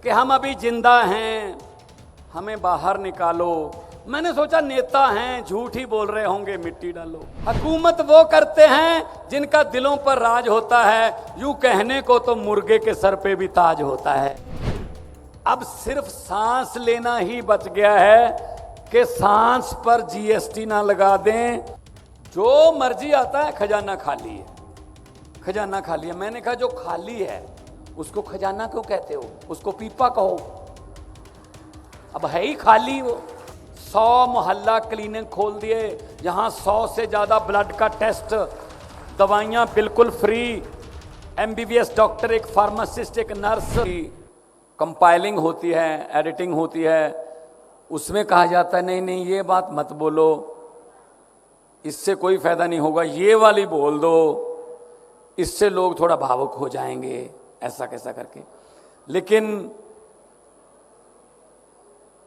कि हम अभी जिंदा हैं, हमें बाहर निकालो। मैंने सोचा नेता हैं, झूठ ही बोल रहे होंगे, मिट्टी डालो। हुकूमत वो करते हैं जिनका दिलों पर राज होता है, यूं कहने को तो मुर्गे के सर पे भी ताज होता है। अब सिर्फ सांस लेना ही बच गया है कि सांस पर जीएसटी ना लगा दें। जो मर्जी आता है, खजाना खाली है, खजाना खाली है। मैंने कहा जो खाली है उसको खजाना क्यों कहते हो, उसको पीपा कहो। अब है ही खाली वो। 100 मोहल्ला क्लिनिक खोल दिए, यहां 100 से ज्यादा ब्लड का टेस्ट, दवाइयां बिल्कुल फ्री, एमबीबीएस डॉक्टर, एक फार्मासिस्ट, एक नर्स। कंपाइलिंग होती है, एडिटिंग होती है, उसमें कहा जाता है नहीं नहीं ये बात मत बोलो, इससे कोई फायदा नहीं होगा, ये वाली बोल दो, इससे लोग थोड़ा भावुक हो जाएंगे, ऐसा कैसा करके। लेकिन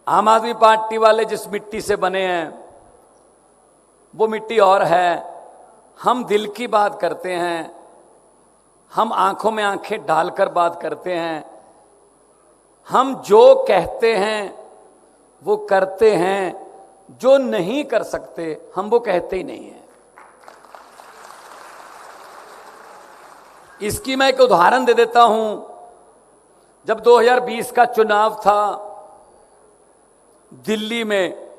आम आदमी पार्टी वाले जिस मिट्टी से बने हैं वो मिट्टी और है। हम दिल की बात करते हैं, हम आंखों में आंखें डालकर बात करते हैं, हम जो कहते हैं वो करते हैं, जो नहीं कर सकते हम वो कहते ही नहीं हैं। इसकी मैं एक उदाहरण दे देता हूं। जब 2020 का चुनाव था दिल्ली में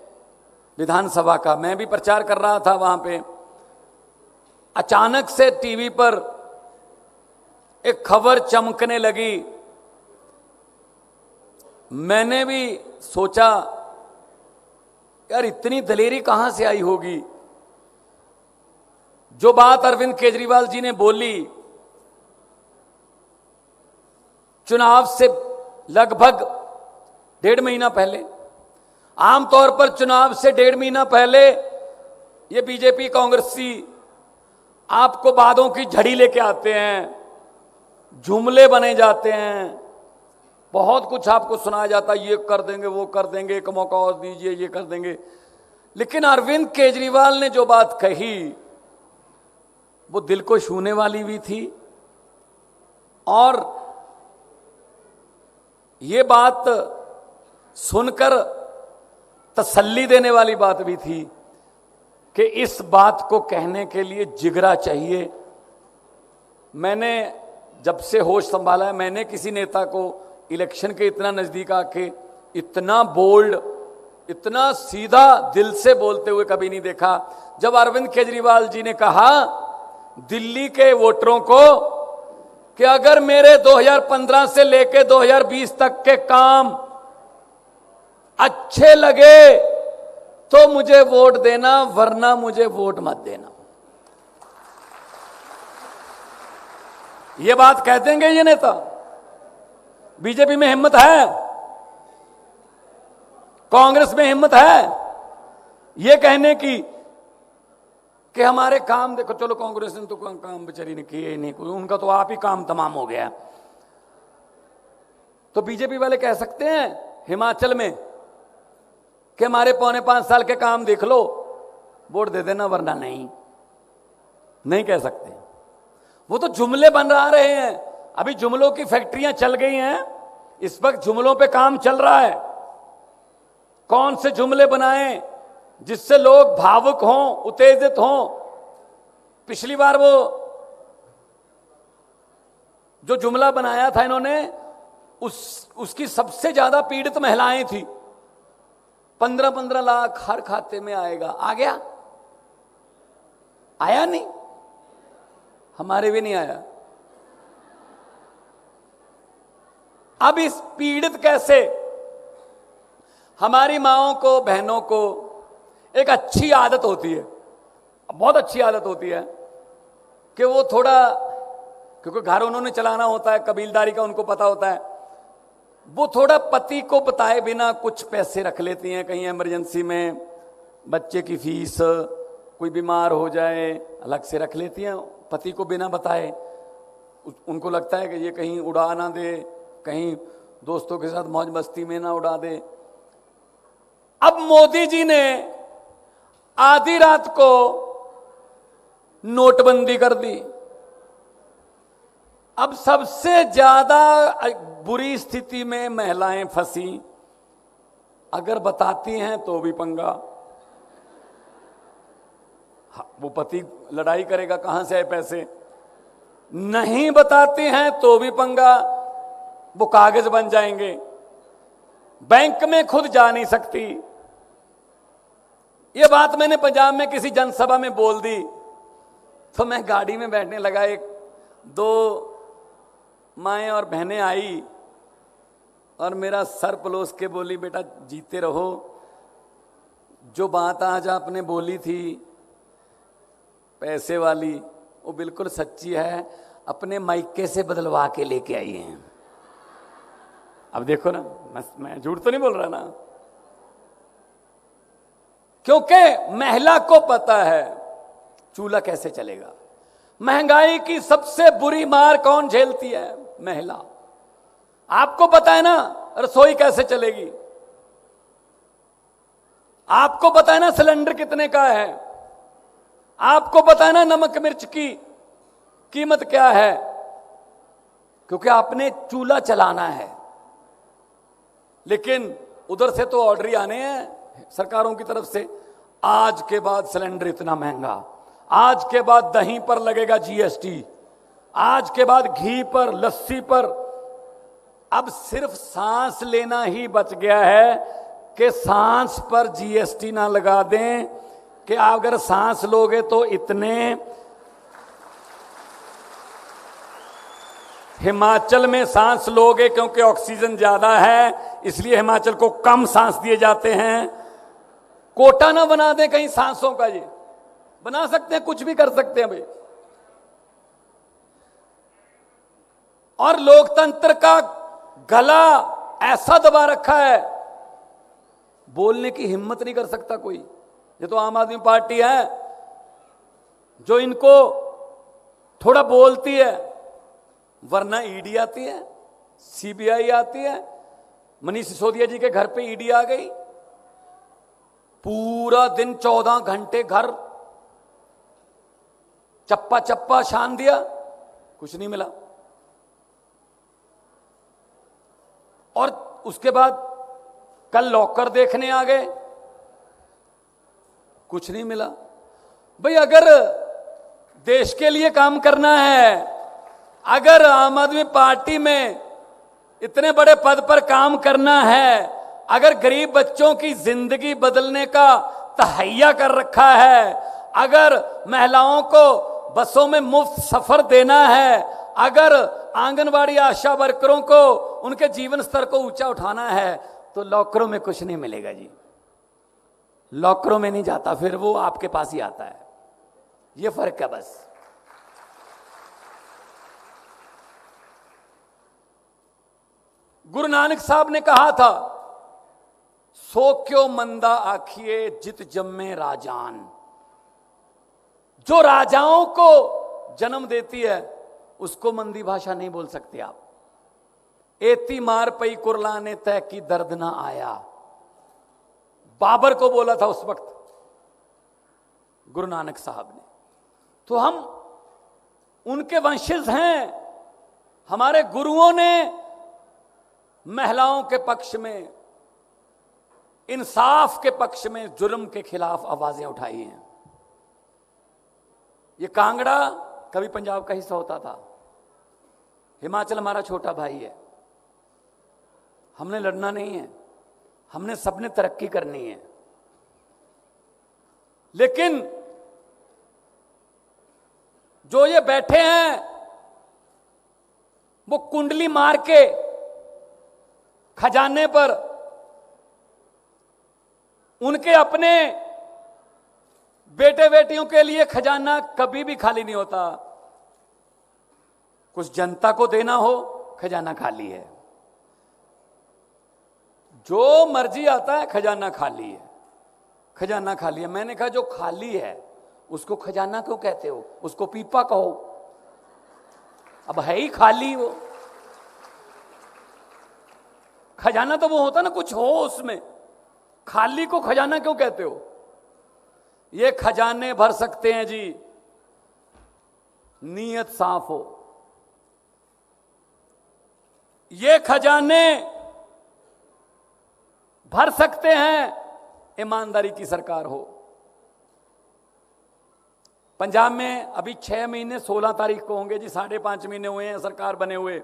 विधानसभा का, मैं भी प्रचार कर रहा था वहां पे, अचानक से टीवी पर एक खबर चमकने लगी। मैंने भी सोचा यार इतनी दलेरी कहां से आई होगी। जो बात अरविंद केजरीवाल जी ने बोली चुनाव से लगभग 1.5 महीना पहले, आमतौर पर चुनाव से 1.5 महीना पहले ये बीजेपी कांग्रेसी आपको बातों की झड़ी लेके आते हैं, जुमले बने जाते हैं, बहुत कुछ आपको सुनाया जाता है, ये कर देंगे वो कर देंगे, एक मौका और दीजिए, ये कर देंगे। लेकिन अरविंद केजरीवाल ने जो बात कही वो दिल को छूने वाली भी थी, और ये बात सुनकर तसल्ली देने वाली बात भी थी कि इस बात को कहने के लिए जिगरा चाहिए। मैंने जब से होश संभाला है, मैंने किसी नेता को इलेक्शन के इतना नजदीक आके इतना बोल्ड, इतना सीधा दिल से बोलते हुए कभी नहीं देखा। जब अरविंद केजरीवाल जी ने कहा दिल्ली के वोटरों को कि अगर मेरे 2015 से लेकर 2020 तक के काम अच्छे लगे तो मुझे वोट देना, वरना मुझे वोट मत देना। ये बात कह देंगे ये नेता? बीजेपी में हिम्मत है, कांग्रेस में हिम्मत है ये कहने की कि हमारे काम देखो। चलो कांग्रेस ने तो काम बेचारी ने किए ही नहीं, कोई उनका तो आप ही काम तमाम हो गया। तो बीजेपी वाले कह सकते हैं हिमाचल में कि हमारे 4.25 साल के काम देख लो, वोट दे देना, वरना नहीं। नहीं कह सकते। वो तो जुमले बन रहे हैं। अभी जुमलों की फैक्ट्रियां चल गई हैं, इस वक्त जुमलों पे काम चल रहा है। कौन से जुमले बनाएं जिससे लोग भावुक हों, उत्तेजित हों। पिछली बार वो जो जुमला बनाया था इन्होंने, उसकी सबसे ज्यादा पीड़ित महिलाएं थी। 15-15 लाख हर खाते में आएगा, आ गया? आया नहीं, हमारे भी नहीं आया। अब इस पीड़ित कैसे, हमारी माओं को, बहनों को एक अच्छी आदत होती है, बहुत अच्छी आदत होती है कि वो थोड़ा, क्योंकि घर उन्होंने चलाना होता है, कबीलदारी का उनको पता होता है, वो थोड़ा पति को बताए बिना कुछ पैसे रख लेती हैं कहीं इमरजेंसी में, बच्चे की फीस, कोई बीमार हो जाए अलग से रख लेती हैं पति को बिना बताए। उनको लगता है कि ये कहीं उड़ा ना दे, कहीं दोस्तों के साथ मौज मस्ती में ना उड़ा दे। अब मोदी जी ने आधी रात को नोटबंदी कर दी। अब सबसे ज्यादा बुरी स्थिति में महिलाएं फंसी, अगर बताती हैं तो भी पंगा। वो पति लड़ाई करेगा, कहां से आए पैसे, नहीं बताती हैं तो भी पंगा, वो कागज बन जाएंगे, बैंक में खुद जा नहीं सकती। ये बात मैंने पंजाब में किसी जनसभा में बोल दी, तो मैं गाड़ी में बैठने लगा, एक दो माएँ और बहनें आई और मेरा सर पलोस के बोली, बेटा जीते रहो, जो बात आज आपने बोली थी पैसे वाली वो बिल्कुल सच्ची है, अपने मायके से बदलवा के लेके आई हैं। अब देखो ना, मैं झूठ तो नहीं बोल रहा ना, क्योंकि महिला को पता है चूल्हा कैसे चलेगा। महंगाई की सबसे बुरी मार कौन झेलती है? महिला। आपको पता है ना रसोई कैसे चलेगी, आपको पता है ना सिलेंडर कितने का है, आपको पता है ना नमक मिर्च की कीमत क्या है, क्योंकि आपने चूल्हा चलाना है। लेकिन उधर से तो ऑर्डर ही आने हैं सरकारों की तरफ से, आज के बाद सिलेंडर इतना महंगा, आज के बाद दही पर लगेगा जीएसटी, आज के बाद घी पर, लस्सी पर। अब सिर्फ सांस लेना ही बच गया है कि सांस पर जीएसटी ना लगा दें कि अगर सांस लोगे तो इतने। हिमाचल में सांस लोगे क्योंकि ऑक्सीजन ज्यादा है, इसलिए हिमाचल को कम सांस दिए जाते हैं। कोटा ना बना दें कहीं सांसों का, ये बना सकते हैं, कुछ भी कर सकते हैं भाई। और लोकतंत्र का गला ऐसा दबा रखा है, बोलने की हिम्मत नहीं कर सकता कोई। ये तो आम आदमी पार्टी है जो इनको थोड़ा बोलती है, वरना ईडी आती है, सीबीआई आती है। मनीष सिसोदिया जी के घर पे ईडी आ गई, पूरा दिन 14 घंटे घर चप्पा चप्पा छान दिया, कुछ नहीं मिला। और उसके बाद कल लॉकर देखने आ गए, कुछ नहीं मिला। भाई अगर देश के लिए काम करना है, अगर आम आदमी पार्टी में इतने बड़े पद पर काम करना है, अगर गरीब बच्चों की जिंदगी बदलने का तहैया कर रखा है, अगर महिलाओं को बसों में मुफ्त सफर देना है, अगर आंगनवाड़ी आशा वर्करों को उनके जीवन स्तर को ऊंचा उठाना है, तो लॉकरों में कुछ नहीं मिलेगा जी। लॉकरों में नहीं जाता, फिर वो आपके पास ही आता है। ये फर्क है बस। गुरु नानक साहब ने कहा था, सो क्यों मंदा आखिए जित जम्मे राजान। जो राजाओं को जन्म देती है उसको मंदी भाषा नहीं बोल सकते आप। एती मार पई कुरलाने तय की दर्द ना आया, बाबर को बोला था उस वक्त गुरु नानक साहब ने। तो हम उनके वंशज हैं। हमारे गुरुओं ने महिलाओं के पक्ष में, इंसाफ के पक्ष में, जुर्म के खिलाफ आवाजें उठाई हैं। ये कांगड़ा कभी पंजाब का हिस्सा होता था, हिमाचल हमारा छोटा भाई है। हमने लड़ना नहीं है, हमने सबने तरक्की करनी है। लेकिन जो ये बैठे हैं वो कुंडली मार के खजाने पर, उनके अपने बेटे बेटियों के लिए खजाना कभी भी खाली नहीं होता। कुछ जनता को देना हो, खजाना खाली है। जो मर्जी आता है खजाना खाली है, खजाना खाली है। मैंने कहा जो खाली है उसको खजाना क्यों कहते हो, उसको पीपा कहो। अब है ही खाली वो। खजाना तो वो होता ना कुछ हो उसमें, खाली को खजाना क्यों कहते हो। ये खजाने भर सकते हैं जी, नीयत साफ हो। ये खजाने भर सकते हैं ईमानदारी की सरकार हो। पंजाब में अभी 6 महीने 16 तारीख को होंगे जी, 5.5 महीने हुए हैं सरकार बने हुए।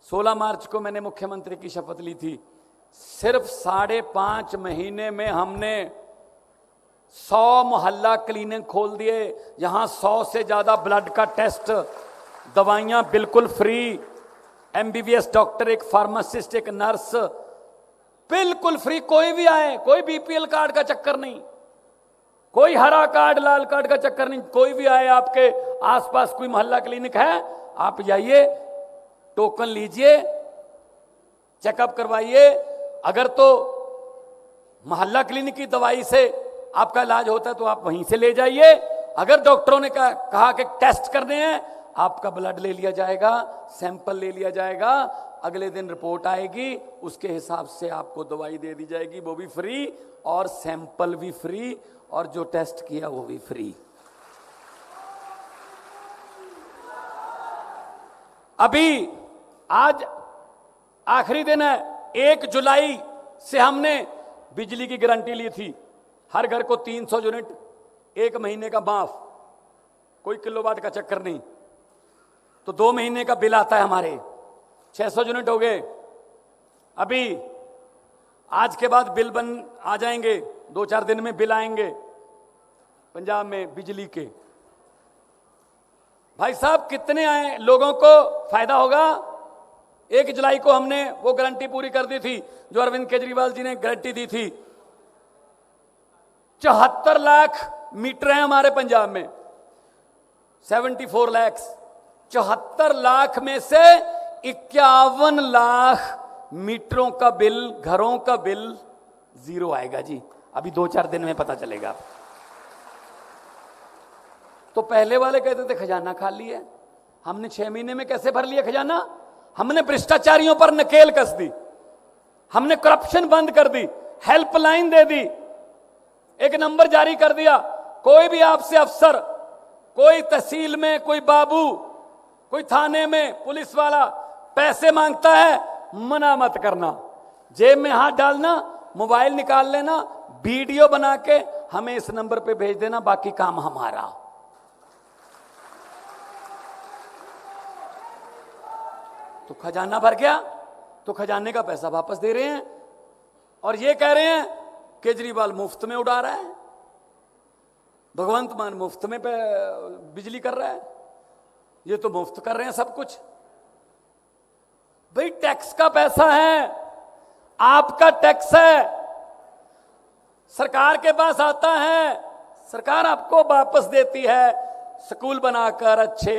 16 मार्च को मैंने मुख्यमंत्री की शपथ ली थी। सिर्फ 5.5 महीने में हमने 100 मोहल्ला क्लिनिक खोल दिए। यहां 100 से ज्यादा ब्लड का टेस्ट, दवाइयां बिल्कुल फ्री, एमबीबीएस डॉक्टर, एक फार्मासिस्ट, एक नर्स बिल्कुल फ्री। कोई भी आए, कोई बीपीएल कार्ड का चक्कर नहीं, कोई हरा कार्ड लाल कार्ड का चक्कर नहीं। कोई भी आए, आपके आसपास कोई मोहल्ला क्लिनिक है, आप जाइए, टोकन लीजिए, चेकअप करवाइए। अगर तो मोहल्ला क्लिनिक की दवाई से आपका इलाज होता है तो आप वहीं से ले जाइए। अगर डॉक्टरों ने कहा कि टेस्ट करने हैं, आपका ब्लड ले लिया जाएगा, सैंपल ले लिया जाएगा, अगले दिन रिपोर्ट आएगी, उसके हिसाब से आपको दवाई दे दी जाएगी, वो भी फ्री, और सैंपल भी फ्री, और जो टेस्ट किया वो भी फ्री। अभी आज आखिरी दिन है, 1 जुलाई से हमने बिजली की गारंटी ली थी। हर घर को 300 यूनिट, 1 महीने का माफ, कोई किलोवाट का चक्कर नहीं। तो 2 महीने का बिल आता है हमारे, 600 यूनिट हो गए। अभी आज के बाद बिल बन आ जाएंगे, 2-4 दिन में बिल आएंगे पंजाब में बिजली के। भाई साहब कितने आए, लोगों को फायदा होगा। 1 जुलाई को हमने वो गारंटी पूरी कर दी थी जो अरविंद केजरीवाल जी ने गारंटी दी थी। 74 लाख मीटर हैं हमारे पंजाब में, 74 लाख। 74 लाख में से 51 लाख मीटरों का बिल, घरों का बिल जीरो आएगा जी। अभी 2-4 दिन में पता चलेगा। तो पहले वाले कहते थे खजाना खाली है, हमने 6 महीने में कैसे भर लिया खजाना? हमने भ्रष्टाचारियों पर नकेल कस दी, हमने करप्शन बंद कर दी, हेल्पलाइन दे दी, एक नंबर जारी कर दिया। कोई भी आपसे अफसर, कोई तहसील में, कोई बाबू, कोई थाने में पुलिस वाला पैसे मांगता है, मना मत करना, जेब में हाथ डालना, मोबाइल निकाल लेना, वीडियो बना के हमें इस नंबर पे भेज देना, बाकी काम हमारा। तो खजाना भर गया, तो खजाने का पैसा वापस दे रहे हैं और ये कह रहे हैं केजरीवाल मुफ्त में उड़ा रहा है, भगवंत मान मुफ्त में बिजली कर रहा है, ये तो मुफ्त कर रहे हैं सब कुछ। भाई टैक्स का पैसा है, आपका टैक्स है, सरकार के पास आता है, सरकार आपको वापस देती है, स्कूल बनाकर अच्छे,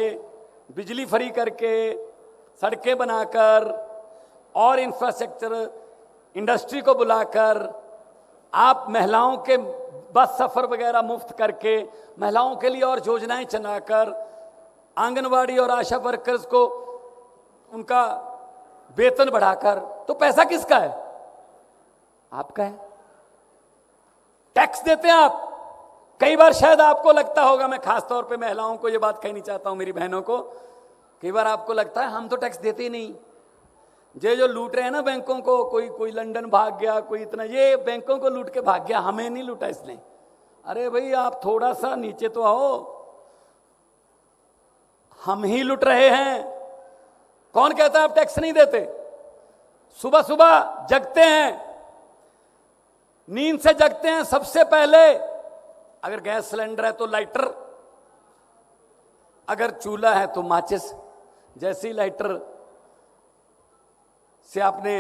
बिजली फ्री करके, सड़कें बनाकर और इंफ्रास्ट्रक्चर, इंडस्ट्री को बुलाकर, आप महिलाओं के बस सफर वगैरह मुफ्त करके, महिलाओं के लिए और योजनाएं चलाकर, आंगनवाड़ी और आशा वर्कर्स को उनका वेतन बढ़ाकर। तो पैसा किसका है? आपका है। टैक्स देते हैं आप। कई बार शायद आपको लगता होगा, मैं खास तौर पे महिलाओं को ये बात कहनी चाहता हूं, मेरी बहनों को, कई बार आपको लगता है हम तो टैक्स देते ही नहीं, ये जो लूट रहे हैं ना बैंकों को, कोई लंदन भाग गया, कोई इतना, ये बैंकों को लूट के भाग गया, हमें नहीं लूटा इसने। अरे भाई आप थोड़ा सा नीचे तो आओ, हम ही लूट रहे हैं। कौन कहता है आप टैक्स नहीं देते? सुबह सुबह जगते हैं, नींद से जगते हैं, सबसे पहले अगर गैस सिलेंडर है तो लाइटर, अगर चूल्हा है तो माचिस। जैसे ही लाइटर से आपने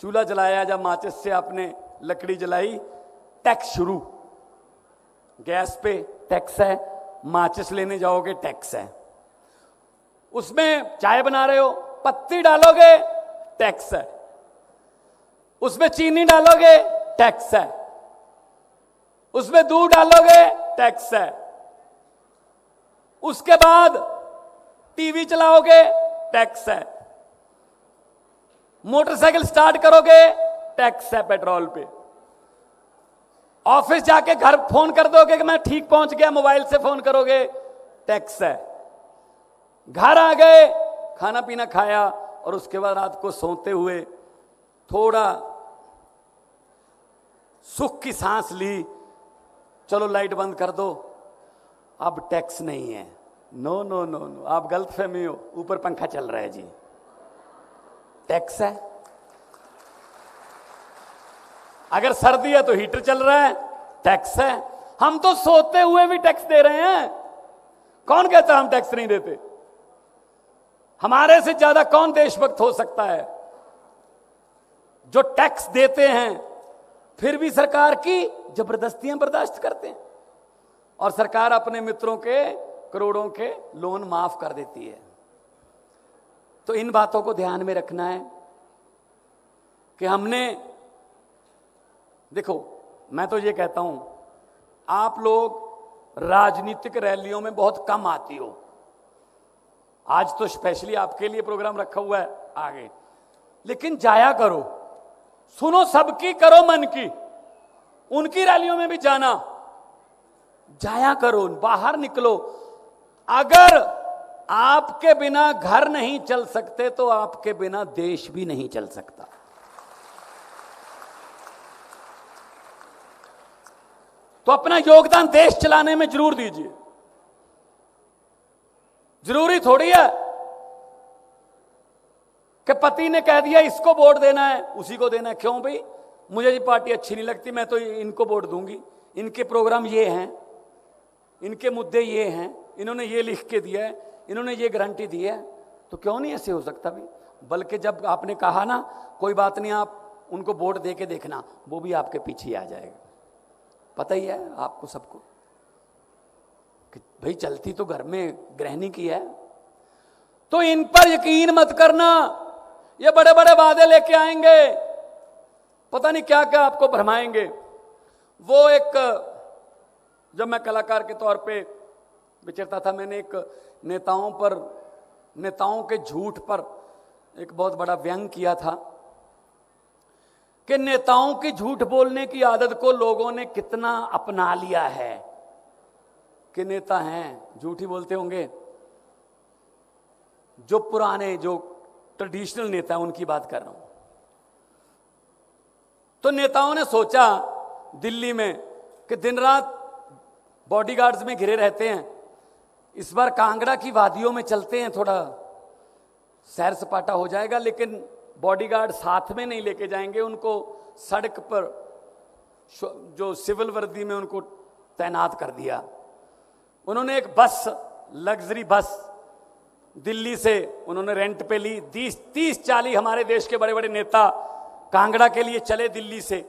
चूल्हा जलाया या माचिस से आपने लकड़ी जलाई, टैक्स शुरू। गैस पे टैक्स है, माचिस लेने जाओगे टैक्स है, उसमें चाय बना रहे हो पत्ती डालोगे टैक्स है, उसमें चीनी डालोगे टैक्स है, उसमें दूध डालोगे टैक्स है, उसके बाद टीवी चलाओगे टैक्स है, मोटरसाइकिल स्टार्ट करोगे टैक्स है पेट्रोल पे, ऑफिस जाके घर फोन कर दोगे कि मैं ठीक पहुंच गया, मोबाइल से फोन करोगे टैक्स है, घर आ गए, खाना पीना खाया, और उसके बाद रात को सोते हुए थोड़ा सुख की सांस ली, चलो लाइट बंद कर दो, अब टैक्स नहीं है। नो नो नो नो, आप गलतफहमी हो, ऊपर पंखा चल रहा है जी, टैक्स है। अगर सर्दी है तो हीटर चल रहा है, टैक्स है। हम तो सोते हुए भी टैक्स दे रहे हैं। कौन कहता हम टैक्स नहीं देते? हमारे से ज्यादा कौन देशभक्त हो सकता है जो टैक्स देते हैं फिर भी सरकार की जबरदस्तियां बर्दाश्त करते हैं, और सरकार अपने मित्रों के करोड़ों के लोन माफ कर देती है। तो इन बातों को ध्यान में रखना है कि हमने, देखो मैं तो ये कहता हूं, आप लोग राजनीतिक रैलियों में बहुत कम आती हो। आज तो स्पेशली आपके लिए प्रोग्राम रखा हुआ है आगे, लेकिन जाया करो, सुनो सबकी, करो मन की। उनकी रैलियों में भी जाना, जाया करो, बाहर निकलो। अगर आपके बिना घर नहीं चल सकते तो आपके बिना देश भी नहीं चल सकता। तो अपना योगदान देश चलाने में जरूर दीजिए। जरूरी थोड़ी है कि पति ने कह दिया इसको वोट देना है उसी को देना है। क्यों भाई, मुझे ये पार्टी अच्छी नहीं लगती, मैं तो इनको वोट दूंगी, इनके प्रोग्राम ये हैं, इनके मुद्दे ये हैं, इन्होंने ये लिख के दिया है, इन्होंने ये गारंटी दी है। तो क्यों नहीं ऐसे हो सकता भी? बल्कि जब आपने कहा ना कोई बात नहीं, आप उनको वोट दे के देखना, वो भी आपके पीछे आ जाएगा। पता ही है आपको सबको कि भाई चलती तो घर में गृहिणी की है। तो इन पर यकीन मत करना, ये बड़े बड़े वादे लेके आएंगे, पता नहीं क्या क्या आपको भरमाएंगे। वो एक, जब मैं कलाकार के तौर पे विचरता था, मैंने एक नेताओं के झूठ पर एक बहुत बड़ा व्यंग किया था कि नेताओं की झूठ बोलने की आदत को लोगों ने कितना अपना लिया है कि नेता हैं झूठ ही बोलते होंगे। जो पुराने, जो ट्रेडिशनल नेता हैं उनकी बात कर रहा हूं। तो नेताओं ने सोचा दिल्ली में कि दिन रात बॉडीगार्ड्स में घिरे रहते हैं, इस बार कांगड़ा की वादियों में चलते हैं, थोड़ा सैर सपाटा हो जाएगा। लेकिन बॉडीगार्ड साथ में नहीं लेके जाएंगे, उनको सड़क पर जो सिविल वर्दी में उनको तैनात कर दिया। उन्होंने एक बस, लग्जरी बस दिल्ली से उन्होंने रेंट पे ली। 30-40 हमारे देश के बड़े बड़े नेता कांगड़ा के लिए चले दिल्ली से,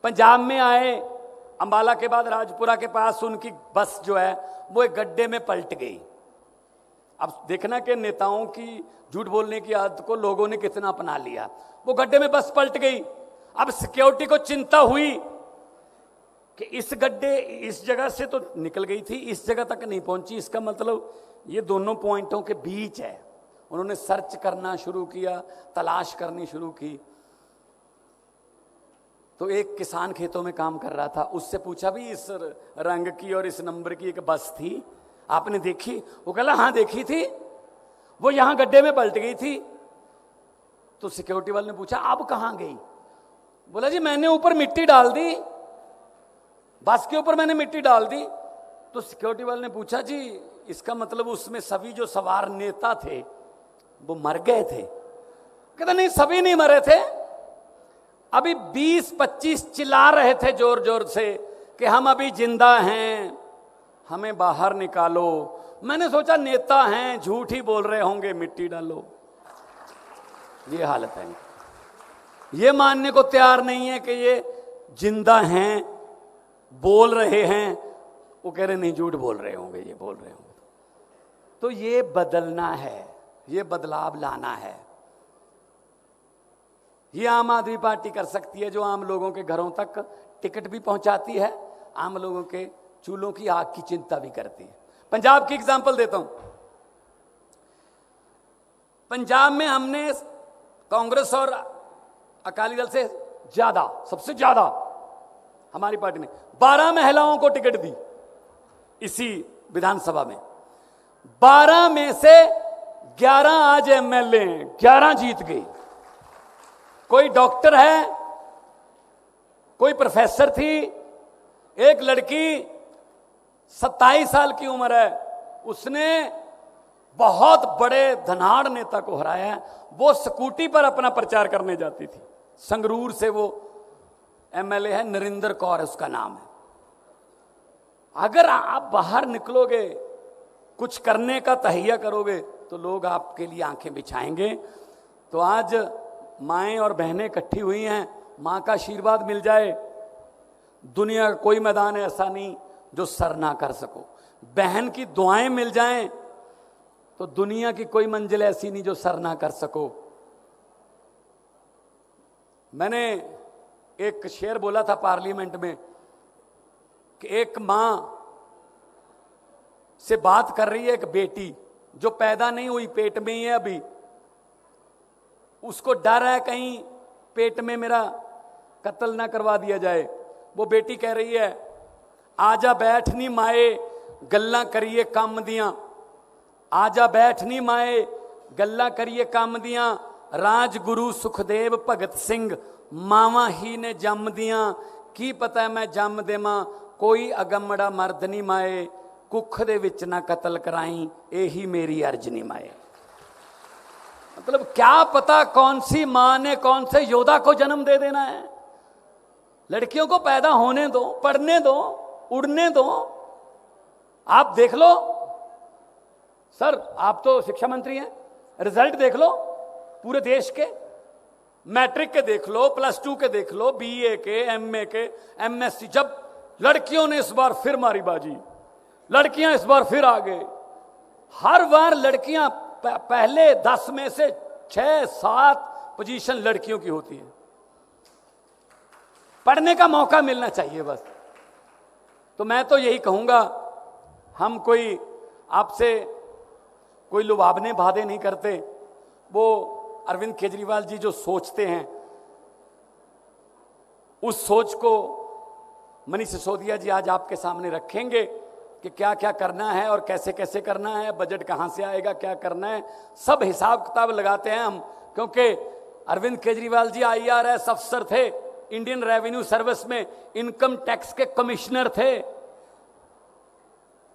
पंजाब में आए, अंबाला के बाद राजपुरा के पास उनकी बस जो है वो एक गड्ढे में पलट गई। अब देखना कि नेताओं की झूठ बोलने की आदत को लोगों ने कितना अपना लिया। वो गड्ढे में बस पलट गई। अब सिक्योरिटी को चिंता हुई कि इस गड्ढे, इस जगह से तो निकल गई थी, इस जगह तक नहीं पहुंची, इसका मतलब ये दोनों पॉइंटों के बीच है। उन्होंने सर्च करना शुरू किया, तलाश करनी शुरू की। तो एक किसान खेतों में काम कर रहा था, उससे पूछा भी इस रंग की और इस नंबर की एक बस थी, आपने देखी? वो कहला हाँ देखी थी, वो यहां गड्ढे में पलट गई थी। तो सिक्योरिटी वाले ने पूछा अब कहां गई? बोला जी मैंने ऊपर मिट्टी डाल दी, बस के ऊपर मैंने मिट्टी डाल दी। तो सिक्योरिटी वाले ने पूछा जी इसका मतलब उसमें सभी जो सवार नेता थे वो मर गए थे? कहता नहीं, सभी नहीं मरे थे, अभी 20-25 चिल्ला रहे थे जोर जोर से कि हम अभी जिंदा हैं, हमें बाहर निकालो। मैंने सोचा नेता हैं, झूठ ही बोल रहे होंगे, मिट्टी डालो। ये हालत है, ये मानने को तैयार नहीं है कि ये जिंदा हैं, बोल रहे हैं। वो कह रहे नहीं झूठ बोल रहे होंगे, ये बोल रहे होंगे। तो ये बदलना है, ये बदलाव लाना है। ये आम आदमी पार्टी कर सकती है, जो आम लोगों के घरों तक टिकट भी पहुंचाती है, आम लोगों के चूल्हों की आग की चिंता भी करती है। पंजाब की एग्जांपल देता हूं। पंजाब में हमने कांग्रेस और अकाली दल से ज्यादा, सबसे ज्यादा हमारी पार्टी ने 12 महिलाओं को टिकट दी इसी विधानसभा में। 12 में से 11 आज एमएलए हैं, 11 जीत गए। कोई डॉक्टर है, कोई प्रोफेसर थी, एक लड़की 27 साल की उम्र है, उसने बहुत बड़े धनाढ़ नेता को हराया है। वो स्कूटी पर अपना प्रचार करने जाती थी। संगरूर से वो एमएलए है, नरेंद्र कौर उसका नाम है। अगर आप बाहर निकलोगे, कुछ करने का तहिया करोगे, तो लोग आपके लिए आंखें बिछाएंगे। तो आज माएँ और बहनें इकट्ठी हुई हैं, माँ का आशीर्वाद मिल जाए। दुनिया का कोई मैदान ऐसा नहीं जो सर ना कर सको। बहन की दुआएं मिल जाएं तो दुनिया की कोई मंजिल ऐसी नहीं जो सर ना कर सको। मैंने एक शेर बोला था पार्लियामेंट में कि एक मां से बात कर रही है एक बेटी जो पैदा नहीं हुई, पेट में ही है अभी। उसको डर है कहीं पेट में मेरा कत्ल ना करवा दिया जाए। वो बेटी कह रही है, आजा बैठ नी माए गल्ला करिए काम दियां, आजा बैठ नी माए गल्ला करिए काम दियां, राजगुरु सुखदेव भगत सिंह मावा ही ने जम दियां, की पता है मैं जम देवां कोई अगमड़ा मर्द नहीं माए, कुख दे विच ना कतल कराई यही मेरी अर्ज नहीं माए। मतलब क्या पता कौन सी मां ने कौन से योद्धा को जन्म दे देना है। लड़कियों को पैदा होने दो, पढ़ने दो, उड़ने दो। आप देख लो सर, आप तो शिक्षा मंत्री हैं, रिजल्ट देख लो पूरे देश के, मैट्रिक के देख लो, +2 के देख लो, बीए के, एमए के, एमएससी। जब लड़कियों ने इस बार फिर मारी बाजी, लड़कियां इस बार फिर आ गए। हर बार लड़कियां पहले 10 में से 6-7 पोजीशन लड़कियों की होती है। पढ़ने का मौका मिलना चाहिए बस। तो मैं तो यही कहूंगा, हम कोई आपसे कोई लुभावने वादे नहीं करते। वो अरविंद केजरीवाल जी जो सोचते हैं, उस सोच को मनीष सिसोदिया जी आज आपके सामने रखेंगे कि क्या क्या करना है और कैसे कैसे करना है, बजट कहां से आएगा, क्या करना है, सब हिसाब किताब लगाते हैं हम। क्योंकि अरविंद केजरीवाल जी IRS अफसर थे, इंडियन रेवेन्यू सर्विस में इनकम टैक्स के कमिश्नर थे।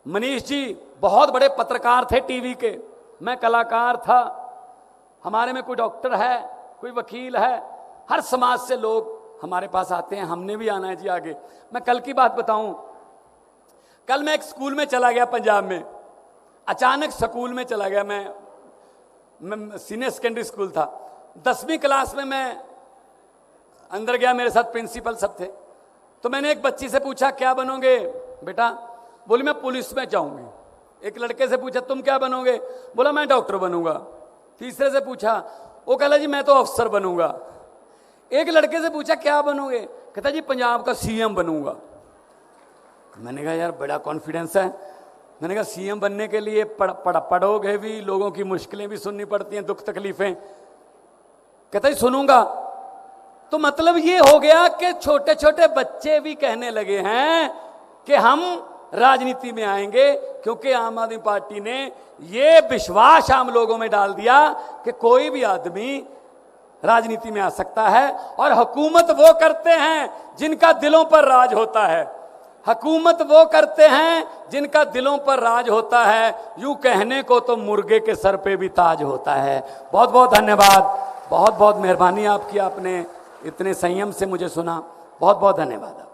मनीष जी बहुत बड़े पत्रकार थे टीवी के, मैं कलाकार था। हमारे में कोई डॉक्टर है, कोई वकील है, हर समाज से लोग हमारे पास आते हैं, हमने भी आना है जी आगे। मैं कल की बात बताऊं, कल मैं एक स्कूल में चला गया पंजाब में, अचानक स्कूल में चला गया। मैं सीनियर सेकेंडरी स्कूल था, 10वीं क्लास में मैं अंदर गया, मेरे साथ प्रिंसिपल सब थे। तो मैंने एक बच्ची से पूछा क्या बनोगे बेटा? बोली मैं पुलिस में जाऊंगी। एक लड़के से पूछा तुम क्या बनोगे? बोला मैं डॉक्टर बनूंगा। तीसरे से पूछा, वो कहला जी मैं तो अफसर बनूंगा। एक लड़के से पूछा क्या बनोगे? कहता जी पंजाब का CM बनूंगा। मैंने कहा यार बड़ा कॉन्फिडेंस है। मैंने कहा CM बनने के लिए पढ़ोगे भी, लोगों की मुश्किलें भी सुननी पड़ती हैं, दुख तकलीफें। कहता जी सुनूंगा। तो मतलब ये हो गया कि छोटे छोटे बच्चे भी कहने लगे हैं कि हम राजनीति में आएंगे, क्योंकि आम आदमी पार्टी ने ये विश्वास आम लोगों में डाल दिया कि कोई भी आदमी राजनीति में आ सकता है। और हुकूमत वो करते हैं जिनका दिलों पर राज होता है, हुकूमत वो करते हैं जिनका दिलों पर राज होता है। यूं कहने को तो मुर्गे के सर पे भी ताज होता है। बहुत बहुत धन्यवाद, बहुत बहुत मेहरबानी आपकी, आपने इतने संयम से मुझे सुना। बहुत बहुत धन्यवाद।